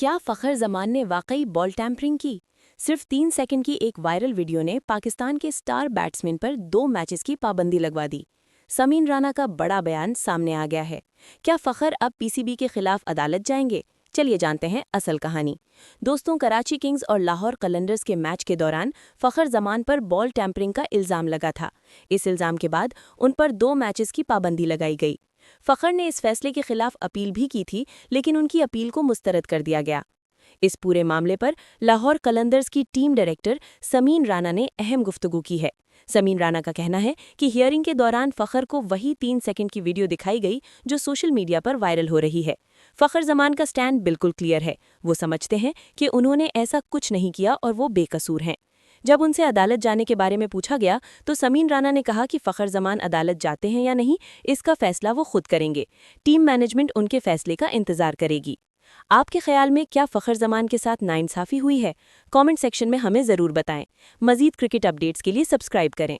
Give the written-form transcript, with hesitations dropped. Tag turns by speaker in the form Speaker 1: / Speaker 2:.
Speaker 1: क्या फ़खर जमान ने वाकई बॉल टैंपरिंग की? सिर्फ 3 सेकंड की एक वायरल वीडियो ने पाकिस्तान के स्टार बैट्समैन पर 2 मैचेस की पाबंदी लगवा दी। समीन राना का बड़ा बयान सामने आ गया है। क्या फ़खर अब पीसीबी के खिलाफ अदालत जाएंगे? चलिए जानते हैं असल कहानी। दोस्तों, कराची किंग्स और लाहौर कलंदर्स के मैच के दौरान फ़खर जमान पर बॉल टैंपरिंग का इल्ज़ाम लगा था। इस इल्ज़ाम के बाद उन पर 2 मैचेस की पाबंदी लगाई गई। फ़खर ने इस फैसले के खिलाफ अपील भी की थी, लेकिन उनकी अपील को मुस्तरद कर दिया गया। इस पूरे मामले पर लाहौर कलंदर्स की टीम डायरेक्टर समीन राना ने अहम गुफ्तगू की है। समीन राना का कहना है कि हियरिंग के दौरान फ़खर को वही 3 सेकंड की वीडियो दिखाई गई जो सोशल मीडिया पर वायरल हो रही है। फ़खर जमान का स्टैंड बिल्कुल क्लियर है। वो समझते हैं कि उन्होंने ऐसा कुछ नहीं किया और वो बेकसूर हैं। जब उनसे अदालत जाने के बारे में पूछा गया तो समीन राना ने कहा कि फ़खर जमान अदालत जाते हैं या नहीं, इसका फैसला वो खुद करेंगे। टीम मैनेजमेंट उनके फैसले का इंतजार करेगी। आपके ख्याल में क्या फ़खर जमान के साथ नाइंसाफ़ी हुई है? कमेंट सेक्शन में हमें ज़रूर बताएं। मज़ीद क्रिकेट अपडेट्स के लिए सब्सक्राइब करें।